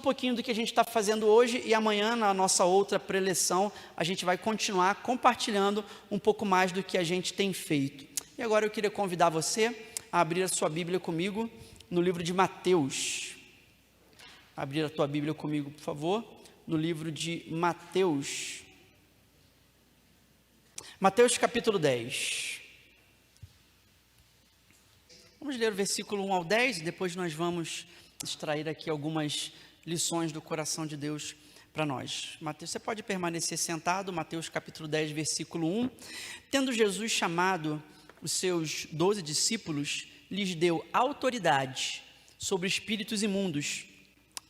pouquinho do que a gente está fazendo hoje e amanhã, na nossa outra preleção, a gente vai continuar compartilhando um pouco mais do que a gente tem feito. E agora eu queria convidar você a abrir a sua Bíblia comigo no livro de Mateus. Abrir a tua Bíblia comigo, por favor, no livro de Mateus. Mateus capítulo 10. Vamos ler o versículo 1 ao 10 e depois nós vamos extrair aqui algumas lições do coração de Deus para nós. Mateus, você pode permanecer sentado, Mateus capítulo 10, versículo 1. Tendo Jesus chamado os seus 12 discípulos, lhes deu autoridade sobre espíritos imundos,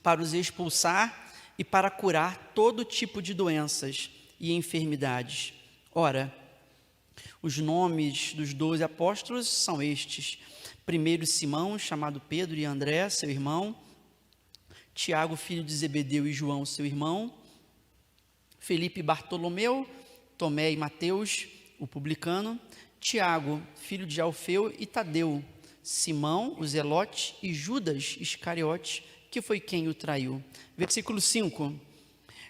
para os expulsar e para curar todo tipo de doenças e enfermidades. Ora, os nomes dos 12 apóstolos são estes: primeiro Simão, chamado Pedro, e André, seu irmão; Tiago, filho de Zebedeu, e João, seu irmão; Felipe e Bartolomeu; Tomé e Mateus, o publicano; Tiago, filho de Alfeu, e Tadeu; Simão, o Zelote, e Judas Iscariote, que foi quem o traiu. Versículo 5.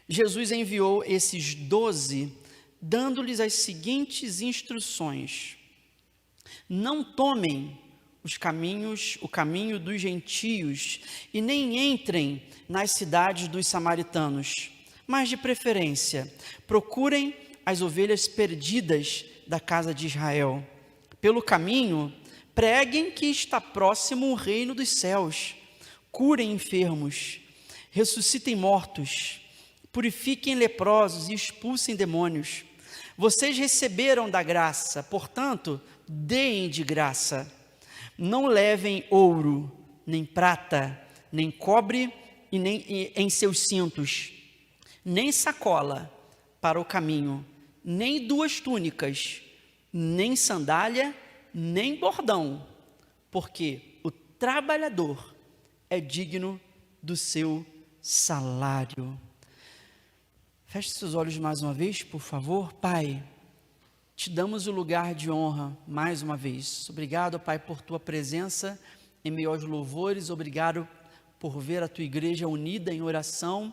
Jesus enviou esses 12, dando-lhes as seguintes instruções: não tomem o caminho dos gentios, e nem entrem nas cidades dos samaritanos, mas de preferência procurem as ovelhas perdidas da casa de Israel. Pelo caminho, preguem que está próximo o reino dos céus, curem enfermos, ressuscitem mortos, purifiquem leprosos e expulsem demônios. Vocês receberam da graça, portanto, deem de graça. Não levem ouro, nem prata, nem cobre e nem em seus cintos, nem sacola para o caminho, nem 2 túnicas, nem sandália, nem bordão, porque o trabalhador é digno do seu salário. Feche seus olhos mais uma vez, por favor. Pai, te damos o lugar de honra mais uma vez. Obrigado, Pai, por tua presença em meio aos louvores. Obrigado por ver a tua igreja unida em oração.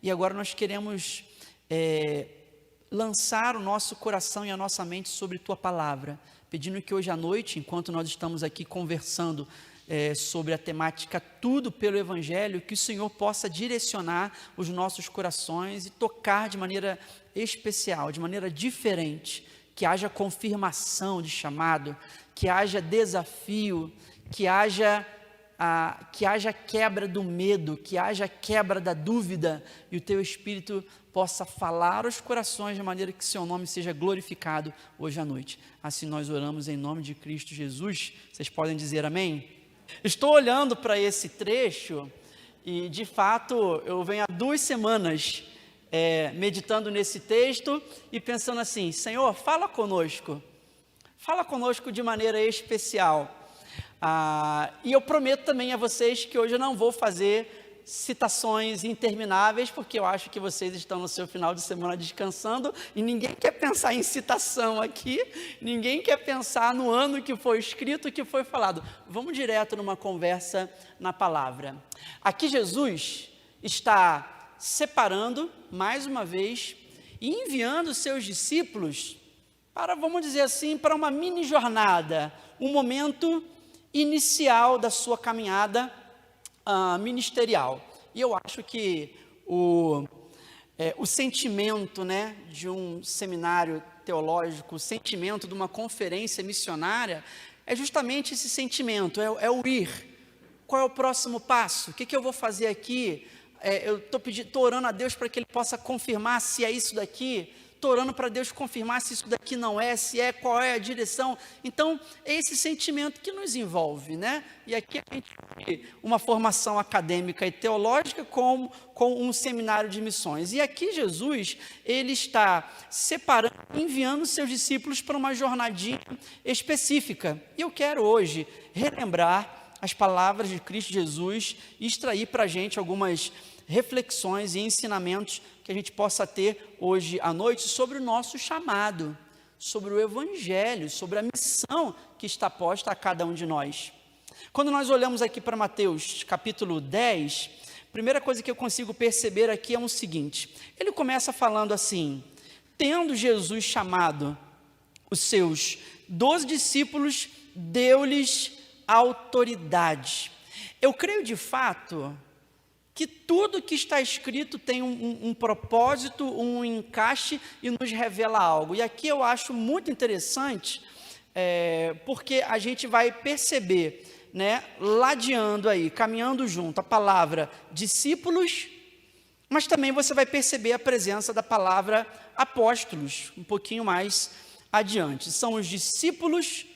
E agora nós queremos lançar o nosso coração e a nossa mente sobre tua palavra, pedindo que hoje à noite, enquanto nós estamos aqui conversando sobre a temática Tudo pelo Evangelho, que o Senhor possa direcionar os nossos corações e tocar de maneira especial, de maneira diferente, que haja confirmação de chamado, que haja desafio, que haja quebra do medo, que haja quebra da dúvida, e o teu Espírito possa falar aos corações de maneira que seu nome seja glorificado hoje à noite. Assim nós oramos em nome de Cristo Jesus. Vocês podem dizer amém? Estou olhando para esse trecho e, de fato, eu venho há 2 semanas meditando nesse texto e pensando assim: Senhor, fala conosco de maneira especial. E eu prometo também a vocês que hoje eu não vou fazer citações intermináveis, porque eu acho que vocês estão no seu final de semana descansando e ninguém quer pensar em citação aqui, ninguém quer pensar no ano que foi escrito, que foi falado. Vamos direto numa conversa na palavra. Aqui Jesus está separando, mais uma vez, e enviando seus discípulos para, vamos dizer assim, para uma mini jornada, um momento inicial da sua caminhada ministerial. E eu acho que o sentimento, né, de um seminário teológico, o sentimento de uma conferência missionária, é justamente esse sentimento, é o ir. Qual é o próximo passo? O que eu vou fazer aqui? Eu estou orando a Deus para que Ele possa confirmar se é isso daqui. Estou orando para Deus confirmar se isso daqui não é, se é, qual é a direção. Então, é esse sentimento que nos envolve, né? E aqui a gente tem uma formação acadêmica e teológica com um seminário de missões. E aqui Jesus, Ele está separando, enviando seus discípulos para uma jornadinha específica. E eu quero hoje relembrar as palavras de Cristo Jesus e extrair para a gente algumas reflexões e ensinamentos que a gente possa ter hoje à noite sobre o nosso chamado, sobre o Evangelho, sobre a missão que está posta a cada um de nós. Quando nós olhamos aqui para Mateus capítulo 10, primeira coisa que eu consigo perceber aqui é o seguinte: ele começa falando assim: tendo Jesus chamado os seus 12 discípulos, deu-lhes autoridade. Eu creio de fato que tudo que está escrito tem um propósito, um encaixe e nos revela algo. E aqui eu acho muito interessante, porque a gente vai perceber, né, ladeando aí, caminhando junto, a palavra discípulos, mas também você vai perceber a presença da palavra apóstolos, um pouquinho mais adiante. São os discípulos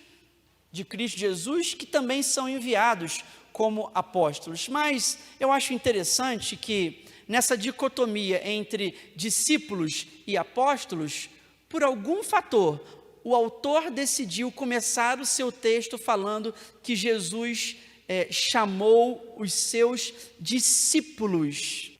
de Cristo Jesus que também são enviados como apóstolos. Mas eu acho interessante que nessa dicotomia entre discípulos e apóstolos, por algum fator, o autor decidiu começar o seu texto falando que Jesus chamou os seus discípulos.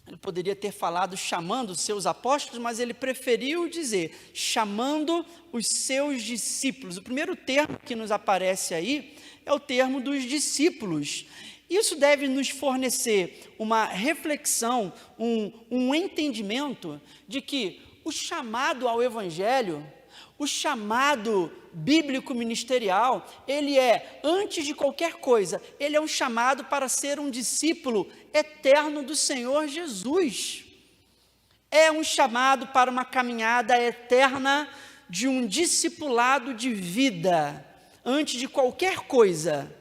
Ele poderia ter falado chamando os seus apóstolos, mas ele preferiu dizer chamando os seus discípulos. O primeiro termo que nos aparece aí é o termo dos discípulos. Isso deve nos fornecer uma reflexão, um entendimento de que o chamado ao evangelho, o chamado bíblico ministerial, ele é, antes de qualquer coisa, ele é um chamado para ser um discípulo eterno do Senhor Jesus. É um chamado para uma caminhada eterna de um discipulado de vida. Antes de qualquer coisa,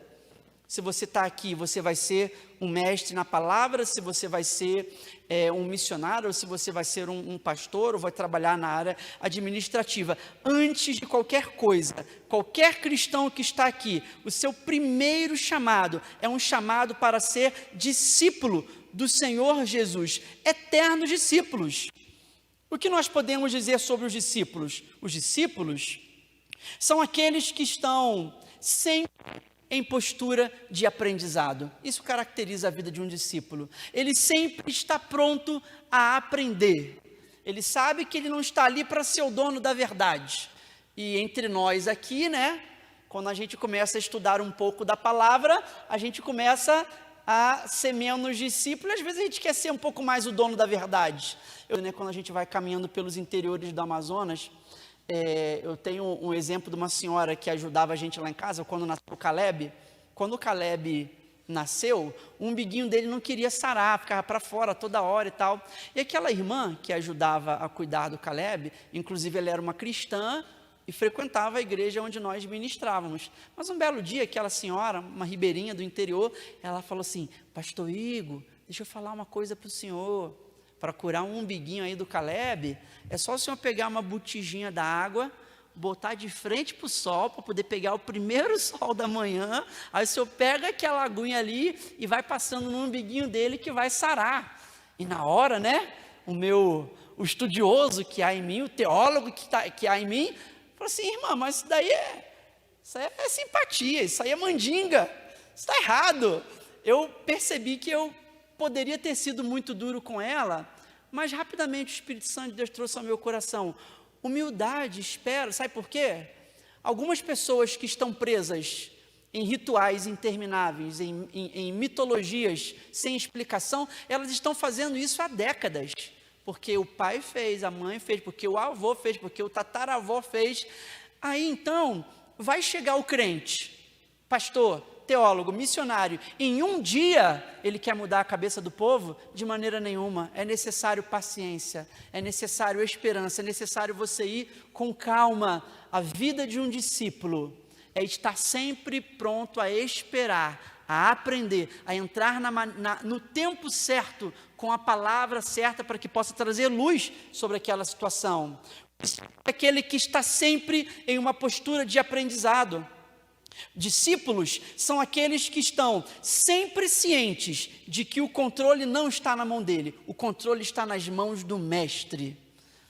se você está aqui, você vai ser um mestre na palavra, se você vai ser um missionário, ou se você vai ser um pastor, ou vai trabalhar na área administrativa. Antes de qualquer coisa, qualquer cristão que está aqui, o seu primeiro chamado é um chamado para ser discípulo do Senhor Jesus, eternos discípulos. O que nós podemos dizer sobre os discípulos? Os discípulos são aqueles que estão sempre em postura de aprendizado. Isso caracteriza a vida de um discípulo. Ele sempre está pronto a aprender. Ele sabe que ele não está ali para ser o dono da verdade. E entre nós aqui, né, quando a gente começa a estudar um pouco da palavra, a gente começa a ser menos discípulo, às vezes a gente quer ser um pouco mais o dono da verdade. Quando a gente vai caminhando pelos interiores do Amazonas, eu tenho um exemplo de uma senhora que ajudava a gente lá em casa, quando nasceu o Caleb. Quando o Caleb nasceu, o umbiguinho dele não queria sarar, ficava para fora toda hora e tal. E aquela irmã que ajudava a cuidar do Caleb, inclusive ela era uma cristã e frequentava a igreja onde nós ministrávamos. Mas um belo dia, aquela senhora, uma ribeirinha do interior, ela falou assim: pastor Igor, deixa eu falar uma coisa para o senhor. Para curar um umbiguinho aí do Caleb, é só o senhor pegar uma botijinha d'água, botar de frente para o sol, para poder pegar o primeiro sol da manhã, aí o senhor pega aquela aguinha ali e vai passando no umbiguinho dele que vai sarar. E na hora, né, o estudioso que há em mim, o teólogo que há em mim, falou assim: irmã, mas isso daí isso aí é simpatia, isso aí é mandinga, isso está errado. Eu percebi que eu poderia ter sido muito duro com ela, mas rapidamente o Espírito Santo de Deus trouxe ao meu coração humildade, espera. Sabe por quê? Algumas pessoas que estão presas em rituais intermináveis, em mitologias sem explicação, elas estão fazendo isso há décadas, porque o pai fez, a mãe fez, porque o avô fez, porque o tataravó fez. Aí então vai chegar o crente, pastor, teólogo, missionário, em um dia ele quer mudar a cabeça do povo? De maneira nenhuma. É necessário paciência, é necessário esperança, é necessário você ir com calma. A vida de um discípulo é estar sempre pronto a esperar, a aprender, a entrar no tempo certo, com a palavra certa, para que possa trazer luz sobre aquela situação. Aquele que está sempre em uma postura de aprendizado. Discípulos são aqueles que estão sempre cientes de que o controle não está na mão dele, o controle está nas mãos do mestre.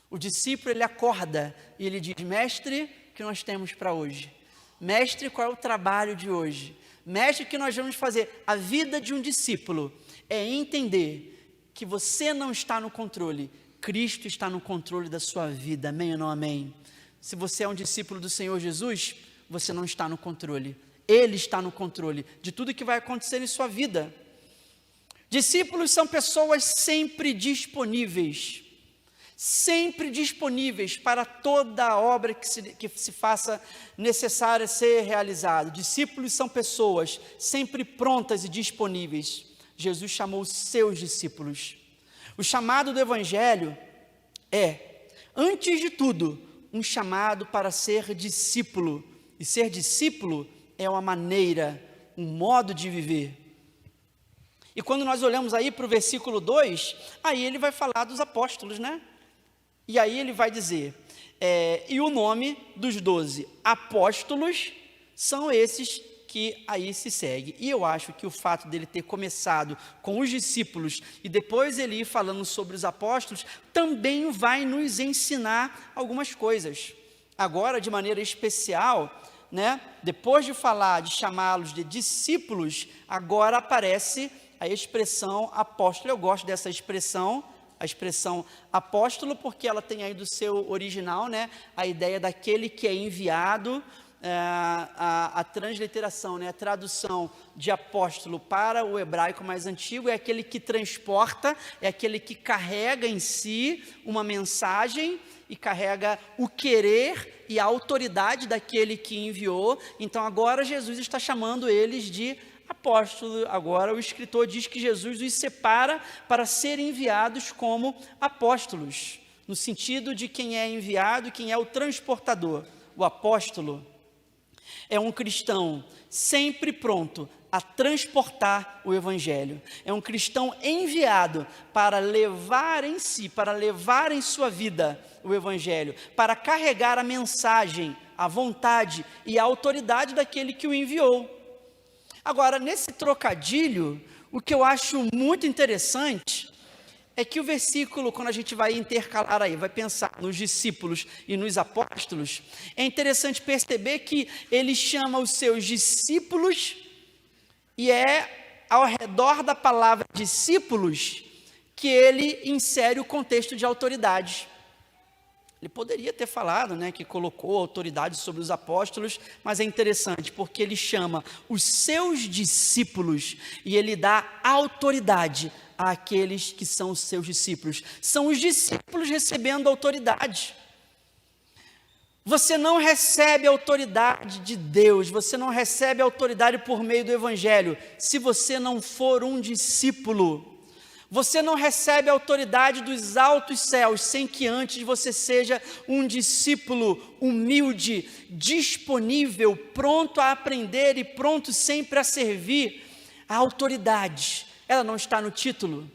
O discípulo, ele acorda e ele diz: mestre, o que nós temos para hoje? Mestre, qual é o trabalho de hoje? Mestre, o que nós vamos fazer? A vida de um discípulo é entender que você não está no controle, Cristo está no controle da sua vida. Amém ou não amém? Se você é um discípulo do Senhor Jesus, você não está no controle, Ele está no controle de tudo que vai acontecer em sua vida. Discípulos são pessoas sempre disponíveis para toda a obra que se faça necessária ser realizada. Discípulos são pessoas sempre prontas e disponíveis. Jesus chamou os seus discípulos. O chamado do Evangelho é, antes de tudo, um chamado para ser discípulo. E ser discípulo é uma maneira, um modo de viver. E quando nós olhamos aí para o versículo 2, aí ele vai falar dos apóstolos, né? E aí ele vai dizer, e o nome dos 12 apóstolos são esses que aí se segue. E eu acho que o fato dele ter começado com os discípulos e depois ele ir falando sobre os apóstolos, também vai nos ensinar algumas coisas. Agora, de maneira especial, né, depois de falar, de chamá-los de discípulos, agora aparece a expressão apóstolo. Eu gosto dessa expressão, a expressão apóstolo, porque ela tem aí do seu original, né, a ideia daquele que é enviado. A transliteração, né, a tradução de apóstolo para o hebraico mais antigo é aquele que transporta, é aquele que carrega em si uma mensagem e carrega o querer e a autoridade daquele que enviou. Então agora Jesus está chamando eles de apóstolo. Agora o escritor diz que Jesus os separa para serem enviados como apóstolos, no sentido de quem é enviado e quem é o transportador. O apóstolo é um cristão sempre pronto a transportar o Evangelho. É um cristão enviado para levar em si, para levar em sua vida o Evangelho, para carregar a mensagem, a vontade e a autoridade daquele que o enviou. Agora, nesse trocadilho, o que eu acho muito interessante é que o versículo, quando a gente vai intercalar aí, vai pensar nos discípulos e nos apóstolos, é interessante perceber que ele chama os seus discípulos e é ao redor da palavra discípulos que ele insere o contexto de autoridade. Ele poderia ter falado, né, que colocou autoridade sobre os apóstolos, mas é interessante porque ele chama os seus discípulos e ele dá autoridade àqueles que são os seus discípulos. São os discípulos recebendo autoridade. Você não recebe a autoridade de Deus, você não recebe a autoridade por meio do Evangelho, se você não for um discípulo. Você não recebe a autoridade dos altos céus sem que antes você seja um discípulo humilde, disponível, pronto a aprender e pronto sempre a servir. A autoridade, ela não está no título.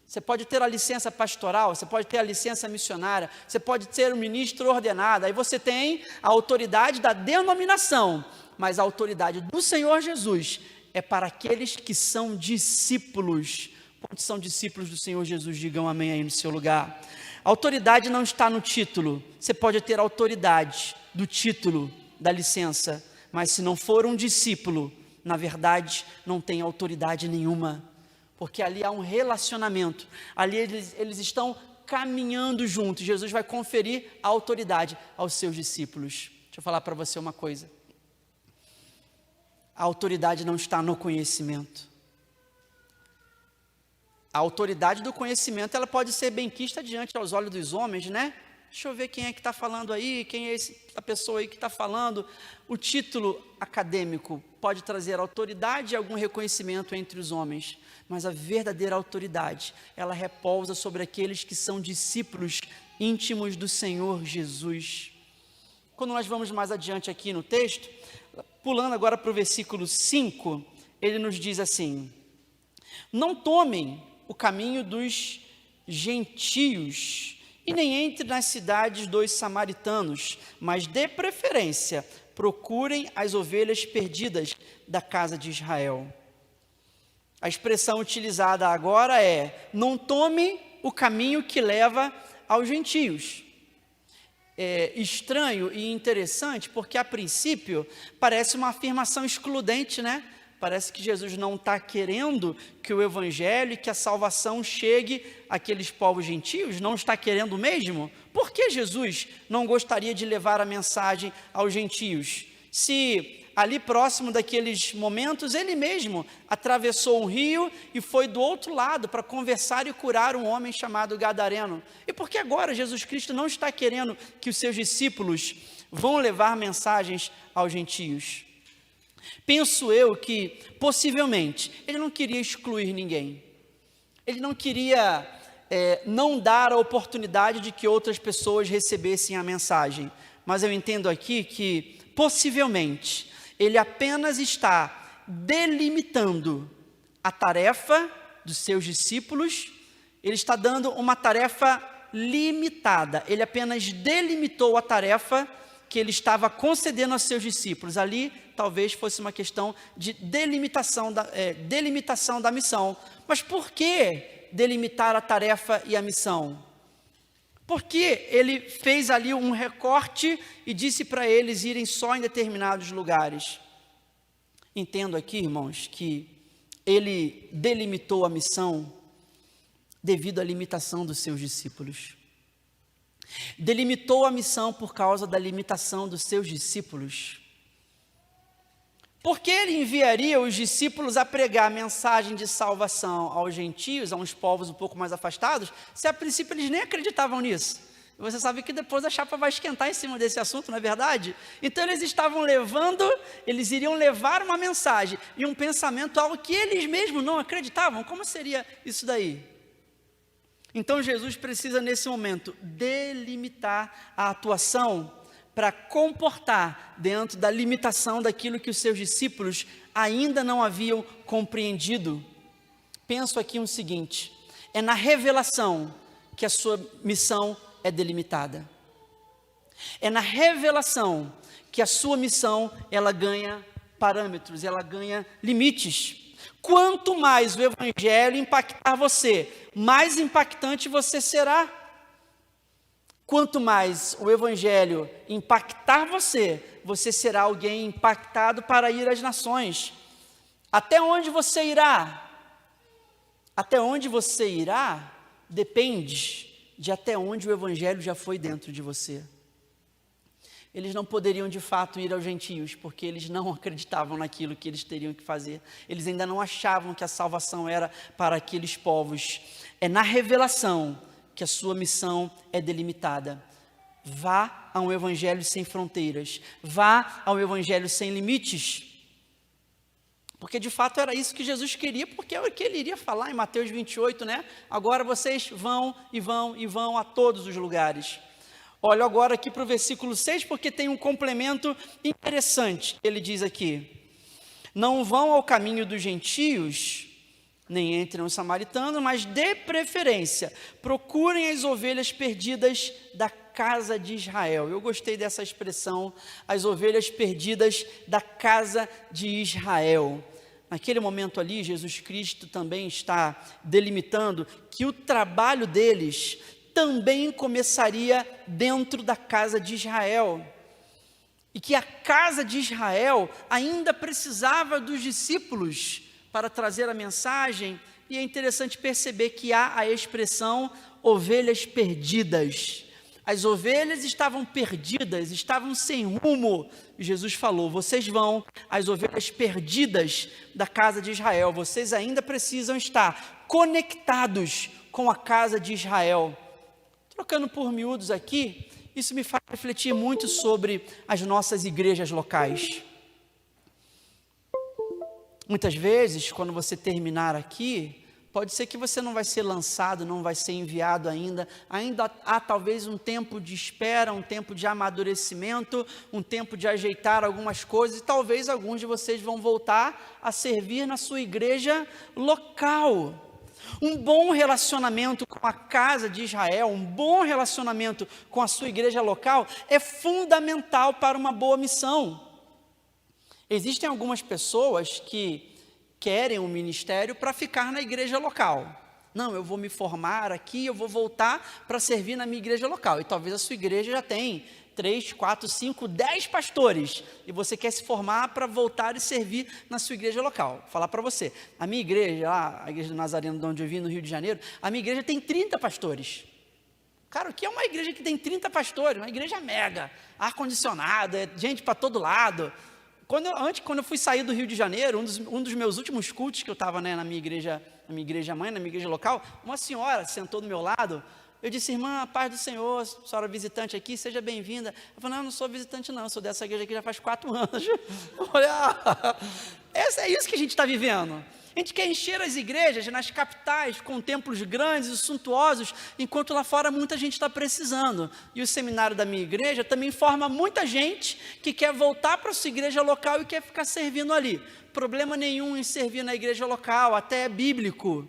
Você pode ter a licença pastoral, você pode ter a licença missionária, você pode ser um ministro ordenado, aí você tem a autoridade da denominação, mas a autoridade do Senhor Jesus é para aqueles que são discípulos. Quantos são discípulos do Senhor Jesus? Digam amém aí no seu lugar. A autoridade não está no título. Você pode ter autoridade do título, da licença, mas se não for um discípulo, na verdade, não tem autoridade nenhuma, porque ali há um relacionamento, ali eles estão caminhando juntos. Jesus vai conferir a autoridade aos seus discípulos. Deixa eu falar para você uma coisa. A autoridade não está no conhecimento. A autoridade do conhecimento, ela pode ser benquista diante aos olhos dos homens, né? Deixa eu ver quem é que está falando aí, quem é essa pessoa aí que está falando. O título acadêmico pode trazer autoridade e algum reconhecimento entre os homens, mas a verdadeira autoridade, ela repousa sobre aqueles que são discípulos íntimos do Senhor Jesus. Quando nós vamos mais adiante aqui no texto, pulando agora para o versículo 5, ele nos diz assim: não tomem o caminho dos gentios, e nem entre nas cidades dos samaritanos, mas de preferência procurem as ovelhas perdidas da casa de Israel. A expressão utilizada agora é: não tome o caminho que leva aos gentios. É estranho e interessante, porque a princípio parece uma afirmação excludente, né? Parece que Jesus não está querendo que o Evangelho e que a salvação chegue àqueles povos gentios, não está querendo mesmo? Por que Jesus não gostaria de levar a mensagem aos gentios? Se ali próximo daqueles momentos, ele mesmo atravessou um rio e foi do outro lado para conversar e curar um homem chamado Gadareno. E por que agora Jesus Cristo não está querendo que os seus discípulos vão levar mensagens aos gentios? Penso eu que, possivelmente, ele não queria excluir ninguém. Ele não queria não dar a oportunidade de que outras pessoas recebessem a mensagem. Mas eu entendo aqui que, possivelmente, ele apenas está delimitando a tarefa dos seus discípulos. Ele está dando uma tarefa limitada. Ele apenas delimitou a tarefa que ele estava concedendo aos seus discípulos. Ali, talvez fosse uma questão de delimitação da missão. Mas por que delimitar a tarefa e a missão? Porque ele fez ali um recorte e disse para eles irem só em determinados lugares. Entendo aqui, irmãos, que ele delimitou a missão devido à limitação dos seus discípulos. Delimitou a missão por causa da limitação dos seus discípulos. Porque ele enviaria os discípulos a pregar a mensagem de salvação aos gentios, a uns povos um pouco mais afastados, se a princípio eles nem acreditavam nisso? E você sabe que depois a chapa vai esquentar em cima desse assunto, não é verdade? Então eles iriam levar uma mensagem e um pensamento, algo que eles mesmos não acreditavam. Como seria isso daí? Então Jesus precisa nesse momento delimitar a atuação para comportar dentro da limitação daquilo que os seus discípulos ainda não haviam compreendido. Penso aqui o seguinte: é na revelação que a sua missão é delimitada. É na revelação que a sua missão, ela ganha parâmetros, ela ganha limites. Quanto mais o evangelho impactar você, mais impactante você será. Quanto mais o evangelho impactar você, você será alguém impactado para ir às nações. Até onde você irá? Até onde você irá depende de até onde o evangelho já foi dentro de você. Eles não poderiam de fato ir aos gentios, porque eles não acreditavam naquilo que eles teriam que fazer. Eles ainda não achavam que a salvação era para aqueles povos. É na revelação que a sua missão é delimitada. Vá a um evangelho sem fronteiras. Vá ao evangelho sem limites. Porque de fato era isso que Jesus queria, porque é o que ele iria falar em Mateus 28, né? Agora vocês vão a todos os lugares. Olha agora aqui para o versículo 6, porque tem um complemento interessante. Ele diz aqui: não vão ao caminho dos gentios, nem entrem os samaritanos, mas de preferência procurem as ovelhas perdidas da casa de Israel. Eu gostei dessa expressão, as ovelhas perdidas da casa de Israel. Naquele momento ali, Jesus Cristo também está delimitando que o trabalho deles também começaria dentro da casa de Israel. E que a casa de Israel ainda precisava dos discípulos para trazer a mensagem. E é interessante perceber que há a expressão ovelhas perdidas. As ovelhas estavam perdidas, estavam sem rumo. E Jesus falou: vocês vão às ovelhas perdidas da casa de Israel. Vocês ainda precisam estar conectados com a casa de Israel. Trocando por miúdos aqui, isso me faz refletir muito sobre as nossas igrejas locais. Muitas vezes, quando você terminar aqui, pode ser que você não vai ser lançado, não vai ser enviado ainda há talvez um tempo de espera, um tempo de amadurecimento, um tempo de ajeitar algumas coisas, e talvez alguns de vocês vão voltar a servir na sua igreja local. Um bom relacionamento com a casa de Israel, um bom relacionamento com a sua igreja local é fundamental para uma boa missão. Existem algumas pessoas que querem um ministério para ficar na igreja local. Não, eu vou me formar aqui, eu vou voltar para servir na minha igreja local. E talvez a sua igreja já tenha 3, 4, 5, 10 pastores, e você quer se formar para voltar e servir na sua igreja local. Vou falar para você, a minha igreja, a igreja do Nazareno, de onde eu vim, no Rio de Janeiro, a minha igreja tem 30 pastores. Cara, o que é uma igreja que tem 30 pastores? Uma igreja mega, ar-condicionado, gente para todo lado. Quando eu fui sair do Rio de Janeiro, um dos meus últimos cultos que eu estava, né, na minha igreja mãe, na minha igreja local, uma senhora sentou do meu lado. Eu disse: irmã, a paz do Senhor, senhora visitante aqui, seja bem-vinda. Ela falou: não, eu não sou visitante não, eu sou dessa igreja aqui já faz 4 anos. Eu falei: é isso que a gente está vivendo. A gente quer encher as igrejas nas capitais com templos grandes e suntuosos, enquanto lá fora muita gente está precisando. E o seminário da minha igreja também forma muita gente que quer voltar para a sua igreja local e quer ficar servindo ali. Problema nenhum em servir na igreja local, até é bíblico.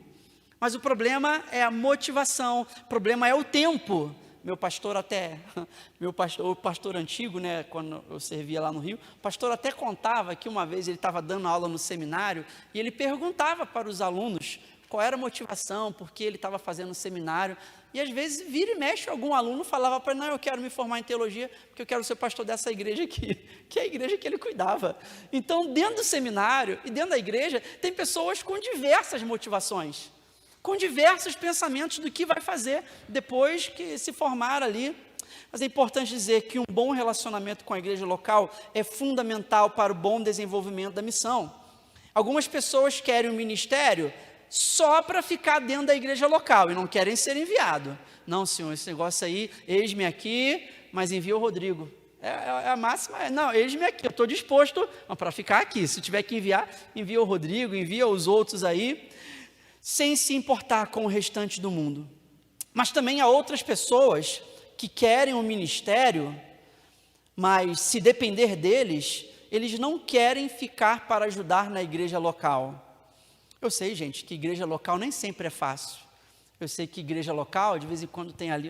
Mas o problema é a motivação, o problema é o tempo. O pastor antigo, né, quando eu servia lá no Rio, o pastor até contava que uma vez ele estava dando aula no seminário e ele perguntava para os alunos qual era a motivação, por que ele estava fazendo o seminário, e às vezes vira e mexe algum aluno falava para ele: não, eu quero me formar em teologia porque eu quero ser pastor dessa igreja aqui, que é a igreja que ele cuidava. Então, dentro do seminário e dentro da igreja, tem pessoas com diversas motivações, com diversos pensamentos do que vai fazer depois que se formar ali. Mas é importante dizer que um bom relacionamento com a igreja local é fundamental para o bom desenvolvimento da missão. Algumas pessoas querem um ministério só para ficar dentro da igreja local e não querem ser enviado. Não, senhor, esse negócio aí, eis-me aqui, mas envia o Rodrigo. A máxima não, eis-me aqui, eu estou disposto para ficar aqui. Se tiver que enviar, envia o Rodrigo, envia os outros aí, sem se importar com o restante do mundo. Mas também há outras pessoas que querem um ministério, mas se depender deles, eles não querem ficar para ajudar na igreja local. Eu sei, gente, que igreja local nem sempre é fácil. Eu sei que igreja local, de vez em quando tem ali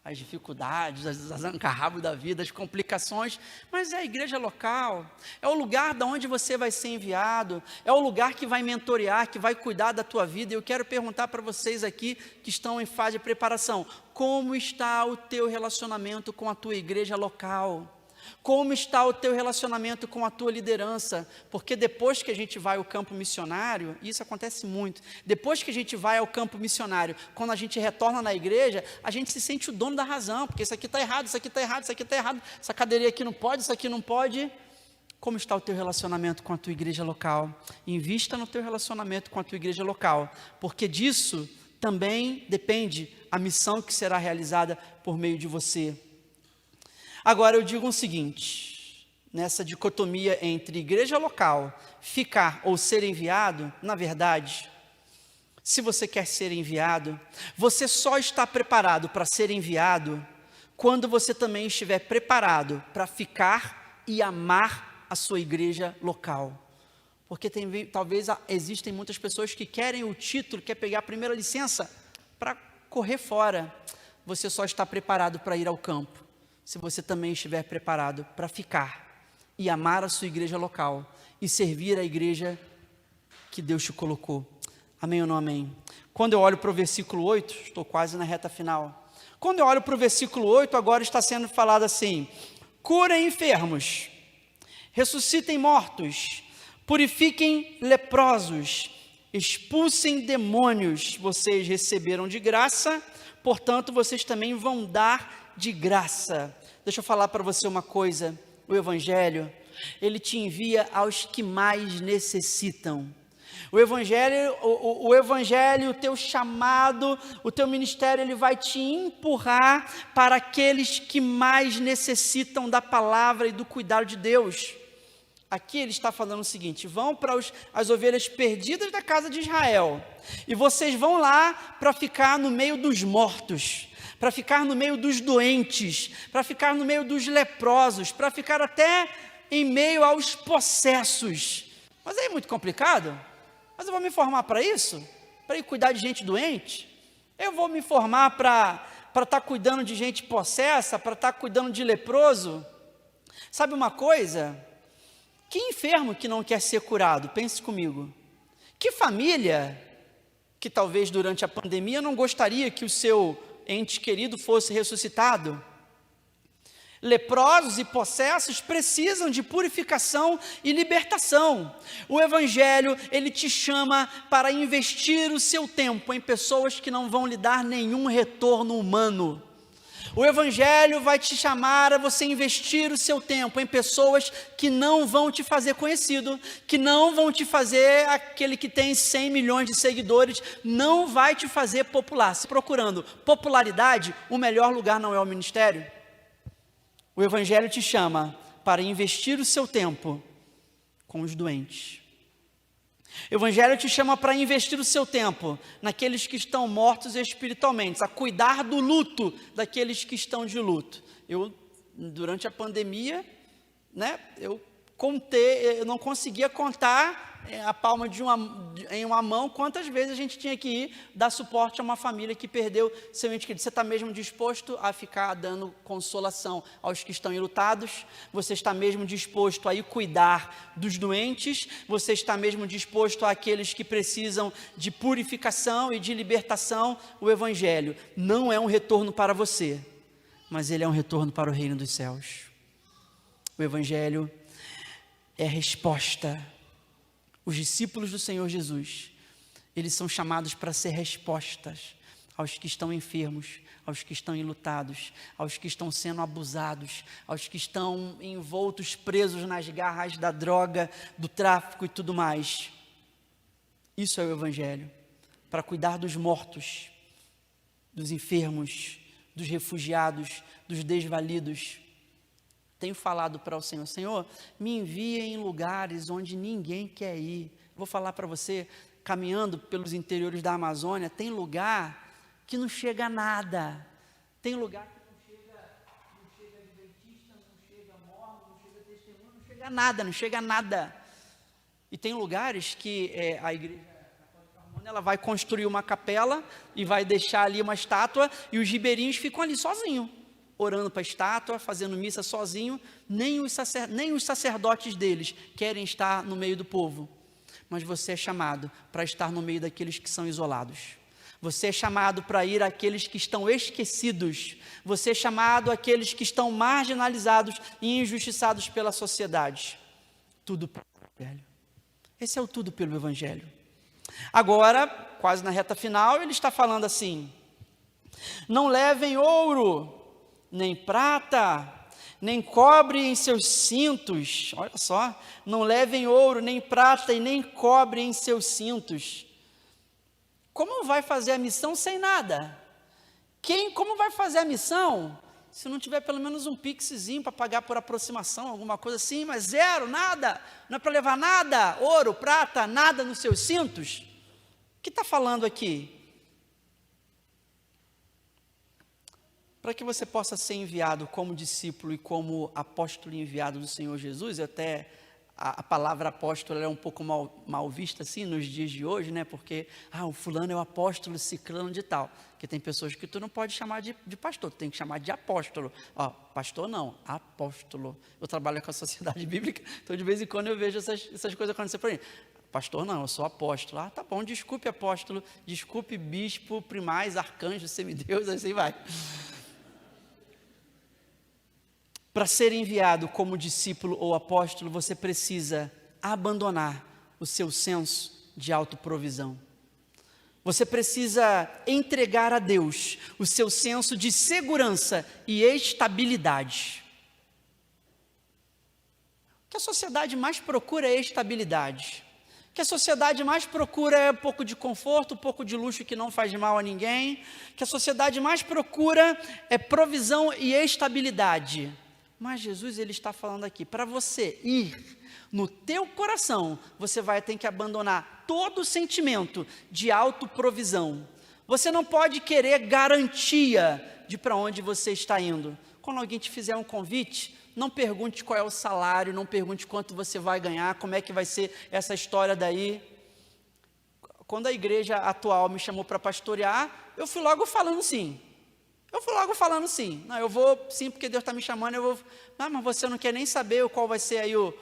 as dificuldades, as arranca-rabo da vida, as complicações, mas é a igreja local, é o lugar de onde você vai ser enviado, é o lugar que vai mentorear, que vai cuidar da tua vida. E eu quero perguntar para vocês aqui que estão em fase de preparação: como está o teu relacionamento com a tua igreja local? Como está o teu relacionamento com a tua liderança? Porque depois que a gente vai ao campo missionário, e isso acontece muito, depois que a gente vai ao campo missionário, quando a gente retorna na igreja, a gente se sente o dono da razão, porque isso aqui está errado, isso aqui está errado, isso aqui está errado, essa cadeirinha aqui não pode, isso aqui não pode. Como está o teu relacionamento com a tua igreja local? Invista no teu relacionamento com a tua igreja local, porque disso também depende a missão que será realizada por meio de você. Agora eu digo o seguinte: nessa dicotomia entre igreja local, ficar ou ser enviado, na verdade, se você quer ser enviado, você só está preparado para ser enviado quando você também estiver preparado para ficar e amar a sua igreja local. Porque talvez existem muitas pessoas que querem o título, quer pegar a primeira licença para correr fora. Você só está preparado para ir ao campo se você também estiver preparado para ficar e amar a sua igreja local e servir a igreja que Deus te colocou. Amém ou não amém? Quando eu olho para o versículo 8, estou quase na reta final. Quando eu olho para o versículo 8, agora está sendo falado assim: curem enfermos, ressuscitem mortos, purifiquem leprosos, expulsem demônios. Vocês receberam de graça, portanto vocês também vão dar de graça. Deixa eu falar para você uma coisa: o Evangelho, ele te envia aos que mais necessitam. O Evangelho, o teu chamado, o teu ministério, ele vai te empurrar para aqueles que mais necessitam da palavra e do cuidado de Deus. Aqui ele está falando o seguinte: vão para as ovelhas perdidas da casa de Israel, e vocês vão lá para ficar no meio dos mortos, para ficar no meio dos doentes, para ficar no meio dos leprosos, para ficar até em meio aos possessos. Mas aí é muito complicado. Mas eu vou me formar para isso? Para ir cuidar de gente doente? Eu vou me formar para estar cuidando de gente possessa, para estar cuidando de leproso? Sabe uma coisa? Que enfermo que não quer ser curado? Pense comigo. Que família que talvez durante a pandemia não gostaria que o seu ente querido fosse ressuscitado? Leprosos e possessos precisam de purificação e libertação. O Evangelho, ele te chama para investir o seu tempo em pessoas que não vão lhe dar nenhum retorno humano. O Evangelho vai te chamar a você investir o seu tempo em pessoas que não vão te fazer conhecido, que não vão te fazer aquele que tem 100 milhões de seguidores, não vai te fazer popular. Se procurando popularidade, o melhor lugar não é o ministério. O Evangelho te chama para investir o seu tempo com os doentes. O Evangelho te chama para investir o seu tempo naqueles que estão mortos espiritualmente, a cuidar do luto daqueles que estão de luto. Durante a pandemia, eu não conseguia contar a palma em uma mão quantas vezes a gente tinha que ir dar suporte a uma família que perdeu seu ente querido. Você está mesmo disposto a ficar dando consolação aos que estão enlutados? Você está mesmo disposto a ir cuidar dos doentes? Você está mesmo disposto àqueles que precisam de purificação e de libertação? O Evangelho não é um retorno para você, mas ele é um retorno para o reino dos céus. O Evangelho é resposta. Os discípulos do Senhor Jesus, eles são chamados para ser respostas aos que estão enfermos, aos que estão enlutados, aos que estão sendo abusados, aos que estão envoltos, presos nas garras da droga, do tráfico e tudo mais. Isso é o Evangelho, para cuidar dos mortos, dos enfermos, dos refugiados, dos desvalidos. Tenho falado para o Senhor, Senhor, me envia em lugares onde ninguém quer ir. Vou falar para você, caminhando pelos interiores da Amazônia, tem lugar que não chega a nada. Tem lugar que não chega adventista, não chega mormon, não chega testemunho, não chega a nada, não chega a nada. E tem lugares que a igreja católica romana, ela vai construir uma capela e vai deixar ali uma estátua e os ribeirinhos ficam ali sozinhos, orando para a estátua, fazendo missa sozinho. Nem os sacerdotes deles querem estar no meio do povo. Mas você é chamado para estar no meio daqueles que são isolados. Você é chamado para ir àqueles que estão esquecidos. Você é chamado àqueles que estão marginalizados e injustiçados pela sociedade. Tudo pelo Evangelho. Esse é o tudo pelo Evangelho. Agora, quase na reta final, ele está falando assim: não levem ouro, nem prata, nem cobre em seus cintos. Olha só, não levem ouro, nem prata e nem cobre em seus cintos. Como vai fazer a missão sem nada? Como vai fazer a missão se não tiver pelo menos um pixzinho para pagar por aproximação, alguma coisa assim, mas zero, nada, não é para levar nada, ouro, prata, nada nos seus cintos? O que está falando aqui? Para que você possa ser enviado como discípulo e como apóstolo enviado do Senhor Jesus, até a palavra apóstolo é um pouco mal vista assim nos dias de hoje, porque o fulano é o apóstolo ciclano de tal, porque tem pessoas que tu não pode chamar de pastor, tu tem que chamar de apóstolo. Pastor não, apóstolo. Eu trabalho com a sociedade bíblica, então de vez em quando eu vejo essas coisas acontecer por aí. Pastor não, eu sou apóstolo. Tá bom, desculpe apóstolo, desculpe bispo, primaz, arcanjo, semideus, assim vai. Para ser enviado como discípulo ou apóstolo, você precisa abandonar o seu senso de autoprovisão. Você precisa entregar a Deus o seu senso de segurança e estabilidade. O que a sociedade mais procura é estabilidade. O que a sociedade mais procura é um pouco de conforto, um pouco de luxo que não faz mal a ninguém. O que a sociedade mais procura é provisão e estabilidade. Mas Jesus, ele está falando aqui, para você ir no teu coração, você vai ter que abandonar todo o sentimento de autoprovisão. Você não pode querer garantia de para onde você está indo. Quando alguém te fizer um convite, não pergunte qual é o salário, não pergunte quanto você vai ganhar, como é que vai ser essa história daí. Quando a igreja atual me chamou para pastorear, eu fui logo falando sim. Não, eu vou sim, porque Deus está me chamando, eu vou. Não, mas você não quer nem saber qual vai ser aí o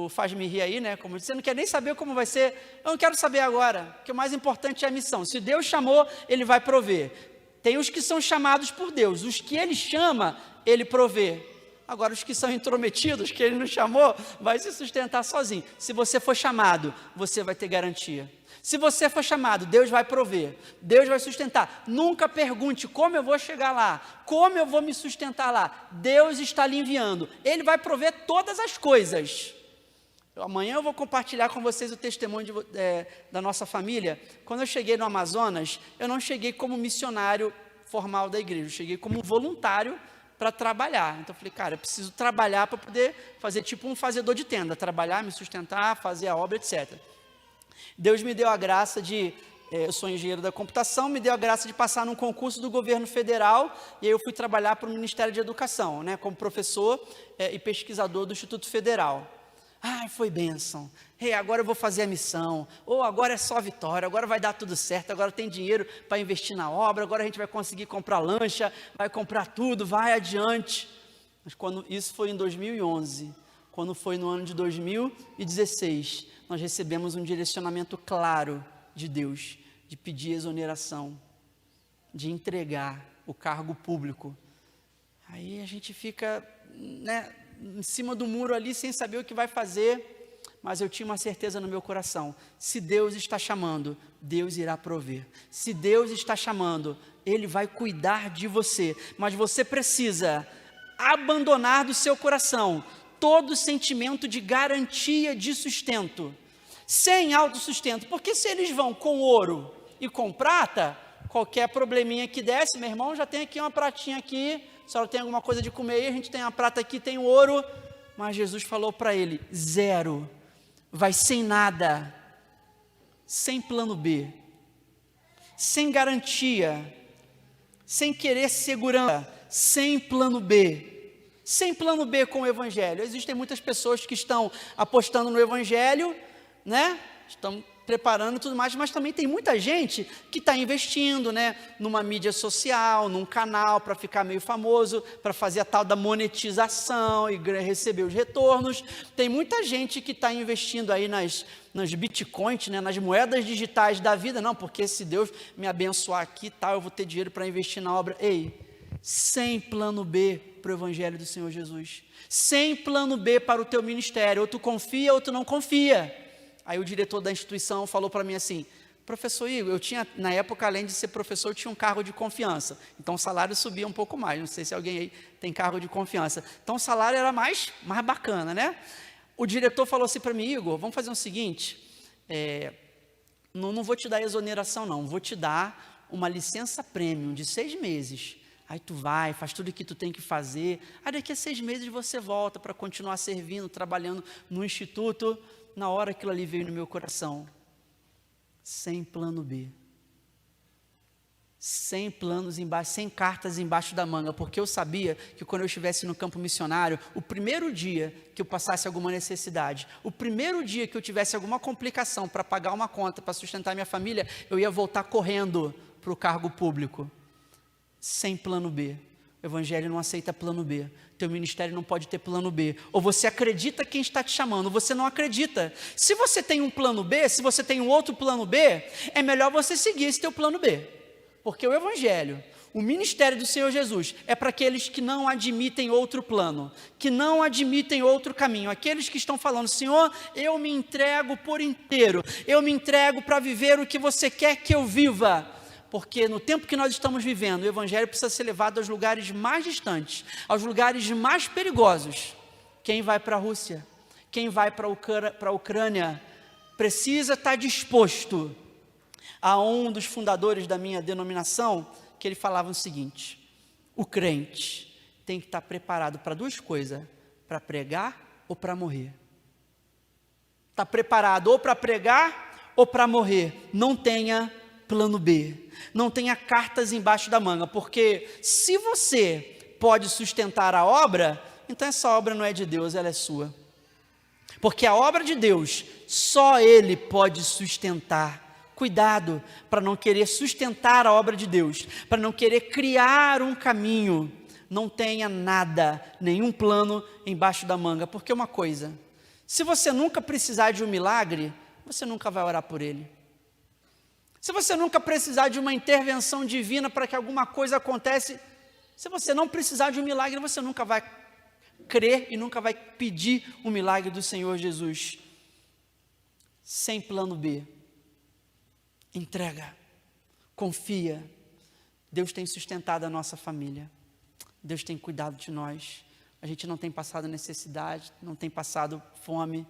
faz-me rir aí, Como você não quer nem saber como vai ser. Eu não quero saber agora, porque o mais importante é a missão. Se Deus chamou, Ele vai prover. Tem os que são chamados por Deus, os que Ele chama, Ele provê. Agora, os que são intrometidos, que Ele não chamou, vai se sustentar sozinho. Se você for chamado, você vai ter garantia. Se você for chamado, Deus vai prover, Deus vai sustentar. Nunca pergunte como eu vou chegar lá, como eu vou me sustentar lá. Deus está lhe enviando, Ele vai prover todas as coisas. Amanhã eu vou compartilhar com vocês o testemunho da nossa família. Quando eu cheguei no Amazonas, eu não cheguei como missionário formal da igreja, eu cheguei como voluntário para trabalhar. Então eu falei, cara, eu preciso trabalhar para poder fazer tipo um fazedor de tenda, trabalhar, me sustentar, fazer a obra, etc. Deus me deu a graça eu sou engenheiro da computação, me deu a graça de passar num concurso do governo federal, e aí eu fui trabalhar para o Ministério de Educação, né, como professor e pesquisador do Instituto Federal. Ai, foi bênção. Agora eu vou fazer a missão. Ou agora é só vitória, agora vai dar tudo certo, agora tem dinheiro para investir na obra, agora a gente vai conseguir comprar lancha, vai comprar tudo, vai adiante. Mas isso foi em 2011, quando foi no ano de 2016, nós recebemos um direcionamento claro de Deus, de pedir exoneração, de entregar o cargo público. Aí a gente fica, né, em cima do muro ali, sem saber o que vai fazer, mas eu tinha uma certeza no meu coração: se Deus está chamando, Deus irá prover. Se Deus está chamando, Ele vai cuidar de você, mas você precisa abandonar do seu coração todo sentimento de garantia de sustento, sem autossustento, porque se eles vão com ouro e com prata, qualquer probleminha que desce, meu irmão, já tem aqui uma pratinha aqui, a senhora tem alguma coisa de comer aí, a gente tem a prata aqui, tem o ouro, mas Jesus falou para ele, zero, vai sem nada, sem plano B, sem garantia, sem querer segurança, sem plano B com o Evangelho. Existem muitas pessoas que estão apostando no Evangelho, né? Estão preparando e tudo mais, mas também tem muita gente que está investindo, né, numa mídia social, num canal para ficar meio famoso, para fazer a tal da monetização e receber os retornos. Tem muita gente que está investindo aí nas bitcoins, né, nas moedas digitais da vida. Não, porque se Deus me abençoar aqui, tal, eu vou ter dinheiro para investir na obra. Sem plano B para o Evangelho do Senhor Jesus, sem plano B para o teu ministério, ou tu confia ou tu não confia. Aí o diretor da instituição falou para mim assim, professor Igor, eu tinha, na época, além de ser professor, eu tinha um cargo de confiança, então o salário subia um pouco mais, não sei se alguém aí tem cargo de confiança, então o salário era mais bacana, né? O diretor falou assim para mim, Igor, vamos fazer o seguinte, não vou te dar exoneração não, vou te dar uma licença premium de 6 meses, aí tu vai, faz tudo o que tu tem que fazer, aí daqui a 6 meses você volta para continuar servindo, trabalhando no instituto. Na hora aquilo ali veio no meu coração, sem plano B, sem planos embaixo, sem cartas embaixo da manga, porque eu sabia que quando eu estivesse no campo missionário, o primeiro dia que eu passasse alguma necessidade, o primeiro dia que eu tivesse alguma complicação para pagar uma conta, para sustentar minha família, eu ia voltar correndo para o cargo público, sem plano B. O Evangelho não aceita plano B, teu ministério não pode ter plano B, ou você acredita quem está te chamando, ou você não acredita. Se você tem um plano B, se você tem um outro plano B, é melhor você seguir esse teu plano B, porque o Evangelho, o ministério do Senhor Jesus, é para aqueles que não admitem outro plano, que não admitem outro caminho, aqueles que estão falando, Senhor, eu me entrego por inteiro, eu me entrego para viver o que você quer que eu viva, porque no tempo que nós estamos vivendo, o Evangelho precisa ser levado aos lugares mais distantes, aos lugares mais perigosos. Quem vai para a Rússia, quem vai para a Ucrânia, precisa estar disposto. A um dos fundadores da minha denominação, que ele falava o seguinte, o crente tem que estar preparado para 2 coisas, para pregar ou para morrer. Está preparado ou para pregar ou para morrer, não tenha plano B, não tenha cartas embaixo da manga, porque se você pode sustentar a obra, então essa obra não é de Deus, ela é sua, porque a obra de Deus, só Ele pode sustentar. Cuidado para não querer sustentar a obra de Deus, para não querer criar um caminho, não tenha nada, nenhum plano embaixo da manga, porque uma coisa, se você nunca precisar de um milagre, você nunca vai orar por ele. Se você nunca precisar de uma intervenção divina para que alguma coisa aconteça, se você não precisar de um milagre, você nunca vai crer e nunca vai pedir o milagre do Senhor Jesus. Sem plano B. Entrega, confia. Deus tem sustentado a nossa família. Deus tem cuidado de nós. A gente não tem passado necessidade, não tem passado fome.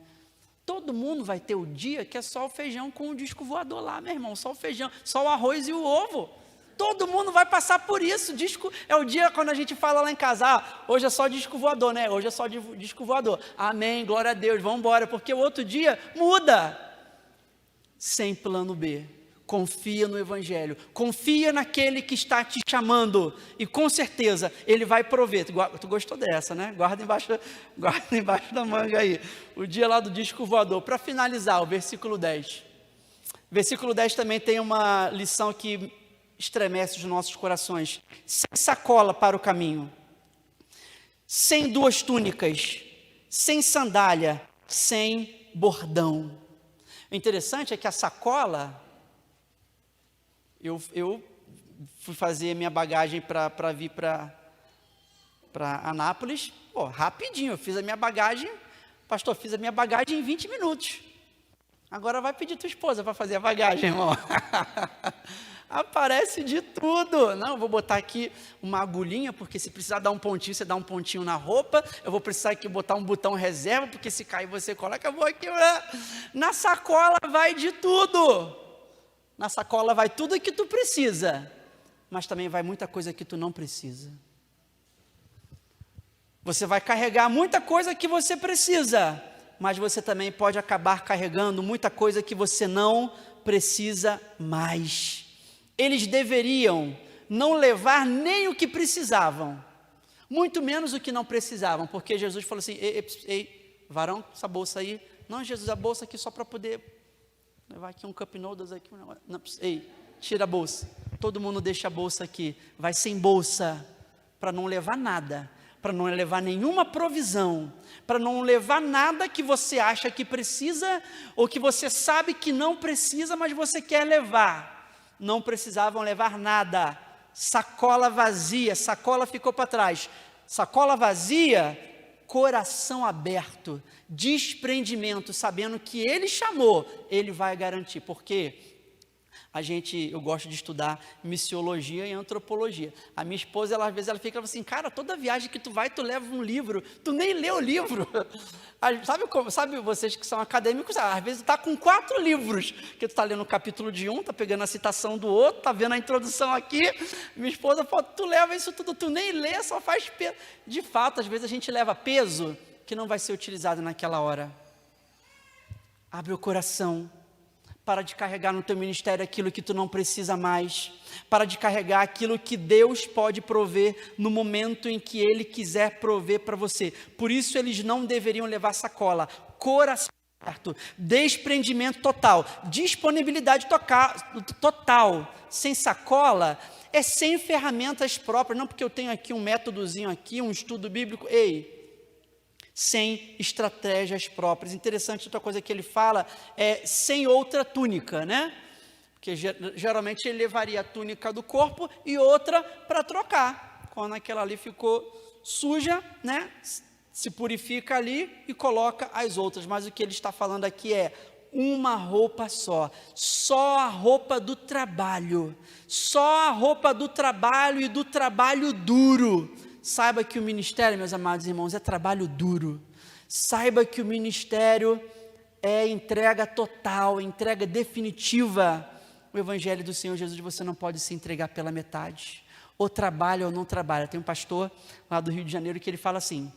Todo mundo vai ter o dia que é só o feijão com o disco voador lá, meu irmão. Só o feijão, só o arroz e o ovo. Todo mundo vai passar por isso. Disco é o dia quando a gente fala lá em casa, hoje é só disco voador, né? Hoje é só disco voador. Amém, glória a Deus, vamos embora, porque o outro dia muda. Sem plano B. Confia no Evangelho, confia naquele que está te chamando, e com certeza Ele vai prover. Tu gostou dessa, né? Guarda embaixo da manga aí, o dia lá do disco voador. Para finalizar, o versículo 10. Versículo 10 também tem uma lição que estremece os nossos corações. Sem sacola para o caminho, sem duas túnicas, sem sandália, sem bordão. O interessante é que a sacola... Eu fui fazer minha bagagem para vir para Anápolis, rapidinho, eu fiz a minha bagagem, pastor, fiz a minha bagagem em 20 minutos. Agora vai pedir tua esposa para fazer a bagagem, irmão. Aparece de tudo. Não, eu vou botar aqui uma agulhinha, porque se precisar dar um pontinho, você dá um pontinho na roupa. Eu vou precisar aqui botar um botão reserva, porque se cair você coloca. Eu vou aqui, na sacola vai de tudo. Na sacola vai tudo que tu precisa, mas também vai muita coisa que tu não precisa. Você vai carregar muita coisa que você precisa, mas você também pode acabar carregando muita coisa que você não precisa mais. Eles deveriam não levar nem o que precisavam, muito menos o que não precisavam, porque Jesus falou assim, ei, varão, essa bolsa aí, não, Jesus, a bolsa aqui só para poder... levar aqui um cup noodles aqui, não, ei, tira a bolsa, todo mundo deixa a bolsa aqui, vai sem bolsa, para não levar nada, para não levar nenhuma provisão, para não levar nada que você acha que precisa, ou que você sabe que não precisa, mas você quer levar. Não precisavam levar nada, sacola vazia, sacola ficou para trás, sacola vazia, coração aberto, desprendimento, sabendo que Ele chamou, Ele vai garantir, porque eu gosto de estudar missiologia e antropologia. A minha esposa, às vezes, ela fica assim, cara, toda viagem que tu vai, tu leva um livro, tu nem lê o livro. Sabe vocês que são acadêmicos, às vezes tu está com 4 livros, que tu está lendo o capítulo de um, está pegando a citação do outro, está vendo a introdução aqui, minha esposa fala, tu leva isso tudo, tu nem lê, só faz peso. De fato, às vezes a gente leva peso que não vai ser utilizado naquela hora. Abre o coração. Para de carregar no teu ministério aquilo que tu não precisa mais. Para de carregar aquilo que Deus pode prover no momento em que Ele quiser prover para você. Por isso eles não deveriam levar sacola. Coração aberto, desprendimento total, disponibilidade total. Sem sacola é sem ferramentas próprias. Não porque eu tenho aqui um métodozinho aqui, um estudo bíblico. Sem estratégias próprias. Interessante outra coisa que ele fala, sem outra túnica, né? Porque geralmente ele levaria a túnica do corpo e outra para trocar. Quando aquela ali ficou suja, né? Se purifica ali e coloca as outras. Mas o que ele está falando aqui é uma roupa só a roupa do trabalho, só a roupa do trabalho e do trabalho duro. Saiba que o ministério, meus amados irmãos, é trabalho duro. Saiba que o ministério é entrega total, entrega definitiva. O Evangelho do Senhor Jesus, você não pode se entregar pela metade. Ou trabalha ou não trabalha. Tem um pastor lá do Rio de Janeiro que ele fala assim,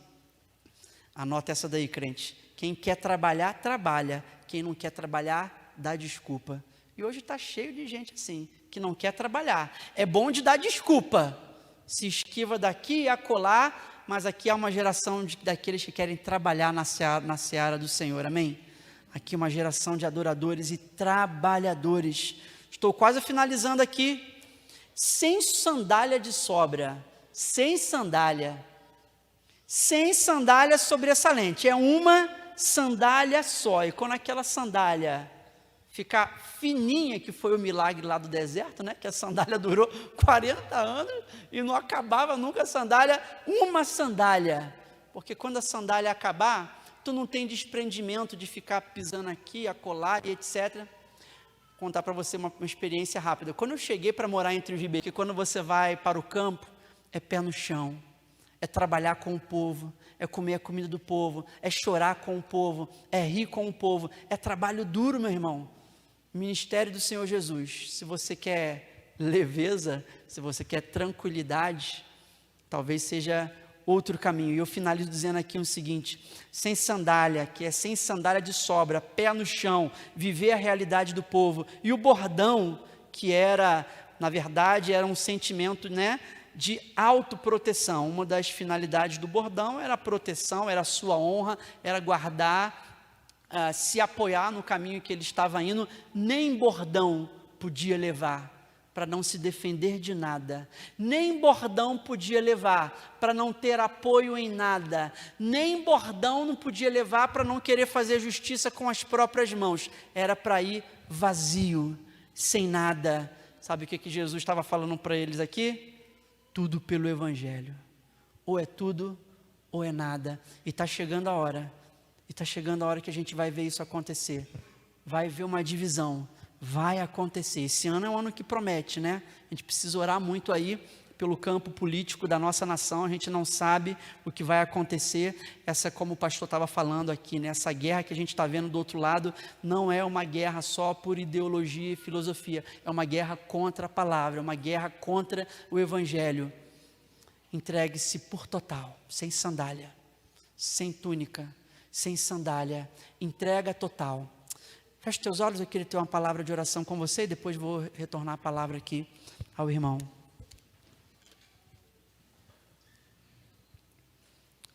anota essa daí, crente, quem quer trabalhar, trabalha. Quem não quer trabalhar, dá desculpa. E hoje está cheio de gente assim, que não quer trabalhar. É bom de dar desculpa. Se esquiva daqui e acolá, mas aqui há uma geração daqueles que querem trabalhar na seara do Senhor, amém? Aqui uma geração de adoradores e trabalhadores. Estou quase finalizando aqui. Sem sandália de sobra, sem sandália sobressalente, é uma sandália só, e quando aquela sandália ficar fininha, que foi o milagre lá do deserto, né? Que a sandália durou 40 anos e não acabava nunca a sandália, uma sandália, porque quando a sandália acabar, tu não tem desprendimento de ficar pisando aqui, acolá e etc. contar para você uma experiência rápida. Quando eu cheguei para morar entre os ribeirinhos, que quando você vai para o campo, é pé no chão, é trabalhar com o povo, é comer a comida do povo, é chorar com o povo, é rir com o povo, é trabalho duro, meu irmão. Ministério do Senhor Jesus. Se você quer leveza, se você quer tranquilidade, talvez seja outro caminho. E eu finalizo dizendo aqui o seguinte: sem sandália, que é sem sandália de sobra, pé no chão, viver a realidade do povo. E o bordão, que era, na verdade, era um sentimento, de autoproteção. Uma das finalidades do bordão era a proteção, era a sua honra, era guardar, se apoiar no caminho que ele estava indo. Nem bordão podia levar para não se defender de nada, nem bordão podia levar para não ter apoio em nada, nem bordão não podia levar para não querer fazer justiça com as próprias mãos, era para ir vazio, sem nada. Sabe o que Jesus estava falando para eles aqui? Tudo pelo Evangelho, ou é tudo ou é nada. E está chegando a hora, que a gente vai ver isso acontecer, vai ver uma divisão, vai acontecer. Esse ano é um ano que promete, A gente precisa orar muito aí pelo campo político da nossa nação. A gente não sabe o que vai acontecer. Essa, como o pastor estava falando aqui, essa guerra que a gente está vendo do outro lado, não é uma guerra só por ideologia e filosofia, é uma guerra contra a palavra, é uma guerra contra o Evangelho. Entregue-se por total, sem sandália, sem túnica, sem sandália, entrega total. Feche teus olhos, eu queria ter uma palavra de oração com você e depois vou retornar a palavra aqui ao irmão.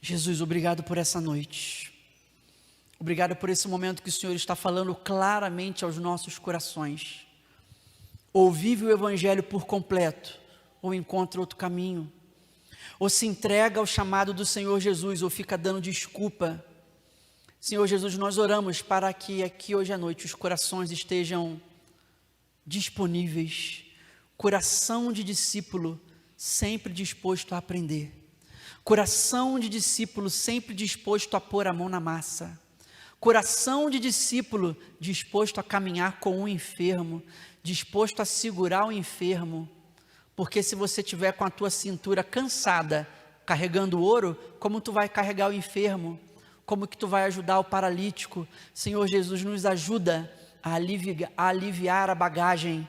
Jesus, obrigado por essa noite. Obrigado por esse momento que o Senhor está falando claramente aos nossos corações. Ou vive o Evangelho por completo, ou encontra outro caminho. Ou se entrega ao chamado do Senhor Jesus, ou fica dando desculpa. Senhor Jesus, nós oramos para que aqui hoje à noite os corações estejam disponíveis, coração de discípulo sempre disposto a aprender, coração de discípulo sempre disposto a pôr a mão na massa, coração de discípulo disposto a caminhar com o enfermo, disposto a segurar o enfermo, porque se você tiver com a tua cintura cansada, carregando ouro, como tu vai carregar o enfermo? Como que tu vai ajudar o paralítico? Senhor Jesus, nos ajuda a aliviar a bagagem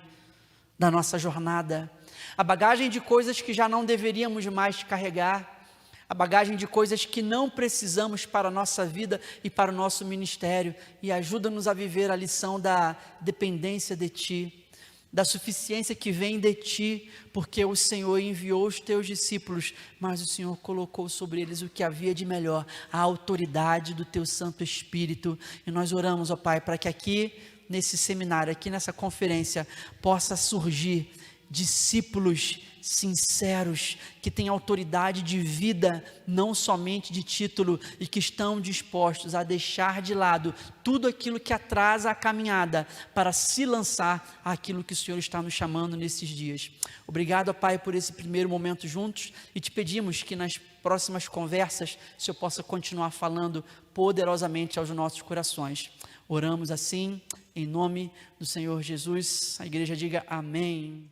da nossa jornada, a bagagem de coisas que já não deveríamos mais carregar, a bagagem de coisas que não precisamos para a nossa vida e para o nosso ministério, e ajuda-nos a viver a lição da dependência de Ti, da suficiência que vem de Ti, porque o Senhor enviou os Teus discípulos, mas o Senhor colocou sobre eles o que havia de melhor, a autoridade do Teu Santo Espírito. E nós oramos, ó Pai, para que aqui nesse seminário, aqui nessa conferência, possa surgir discípulos sinceros, que têm autoridade de vida, não somente de título, e que estão dispostos a deixar de lado tudo aquilo que atrasa a caminhada, para se lançar àquilo que o Senhor está nos chamando nesses dias. Obrigado, Pai, por esse primeiro momento juntos, e te pedimos que nas próximas conversas, o Senhor possa continuar falando poderosamente aos nossos corações. Oramos assim, em nome do Senhor Jesus. A igreja diga amém.